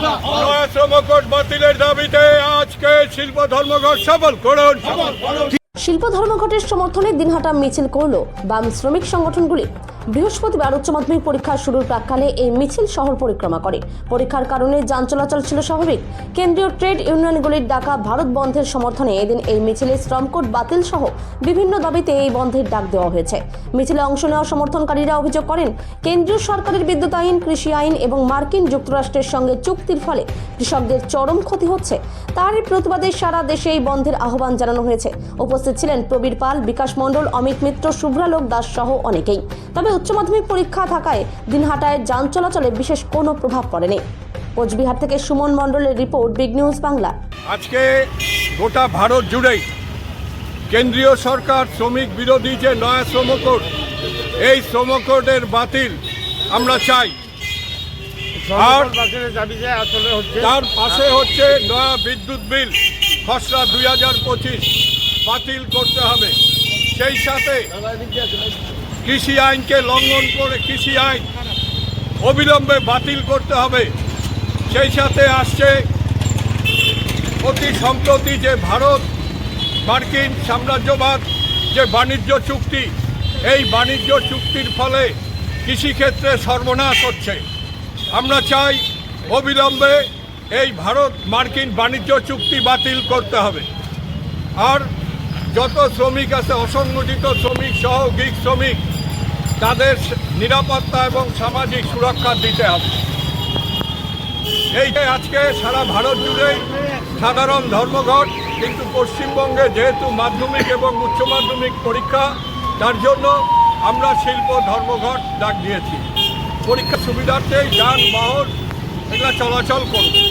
নয়া শ্রমকোড বাতিলের দাবিতে আজকে শিল্প ধর্মঘট সফল করুন। শিল্প ধর্মঘটের সমর্থনে দিনহাটা মিছিল করল বাম শ্রমিক সংগঠনগুলি। বৃহস্পতিবার উচ্চ মাধ্যমিক পরীক্ষা শুরুর প্রাক্কালে এই মিছিল শহর পরিক্রমা করে। পরীক্ষার কারণে যান চলাচল ছিল স্বাভাবিক। কেন্দ্রীয় ট্রেড ইউনিয়নগুলির ডাকা ভারত বন্ধের সমর্থনে এদিন এই মিছিলে শ্রম কোড বাতিল সহ বিভিন্ন দাবিতে এই বন্ধের ডাক দেওয়া হয়েছে। মিছিলে অংশ নেওয়া সমর্থনকারীরা অভিযোগ করেন, কেন্দ্রীয় সরকারের বিদ্যুৎ আইন, কৃষি আইন এবং মার্কিন যুক্তরাষ্ট্রের সঙ্গে চুক্তির ফলে কৃষকদের চরম ক্ষতি হচ্ছে। তারই প্রতিবাদে সারা দেশে এই বন্ধের আহ্বান জানানো হয়েছে। উপস্থিত ছিলেন প্রবীর পাল, বিকাশ মণ্ডল, অমিত মিত্র, শুভ্রালোক দাস সহ অনেকেই। তবে উচ্চ মাধ্যমিক পরীক্ষা থাকায় দিনহাটায় যান চলাচলে বিশেষ কোনো প্রভাব পড়েনি। কোচবিহার থেকে সুমন মণ্ডলের রিপোর্ট, বিগ নিউজ বাংলা। আজকে গোটা ভারত জুড়েই কেন্দ্রীয় সরকার শ্রমিক বিরোধী যে নয়া শ্রমকোড, এই শ্রমকোডের বাতিল আমরা চাই। আর তার পাশে হচ্ছে নয়া বিদ্যুৎ বিল খসড়া 2025 বাতিল করতে হবে। সেই সাথে কৃষি আইনকে লঙ্ঘন করে কৃষি আইন অবিলম্বে বাতিল করতে হবে। সেই সাথে আসছে অতি সম্প্রতি যে ভারত মার্কিন সাম্রাজ্যবাদ যে বাণিজ্য চুক্তি, এই বাণিজ্য চুক্তির ফলে কৃষিক্ষেত্রে সর্বনাশ হচ্ছে। আমরা চাই অবিলম্বে এই ভারত মার্কিন বাণিজ্য চুক্তি বাতিল করতে হবে। আর যত শ্রমিক আছে, অসংগঠিত শ্রমিক সহ গিগ শ্রমিক, তাদের নিরাপত্তা এবং সামাজিক সুরক্ষা দিতে হবে। এইটাই আজকে সারা ভারত জুড়ে সাধারণ ধর্মঘট। কিন্তু পশ্চিমবঙ্গে যেহেতু মাধ্যমিক এবং উচ্চ মাধ্যমিক পরীক্ষা, তার জন্য আমরা শিল্প ধর্মঘট ডাক দিয়েছি। পরীক্ষা সুবিধার্থে যানবাহন এগুলো চলাচল করবে।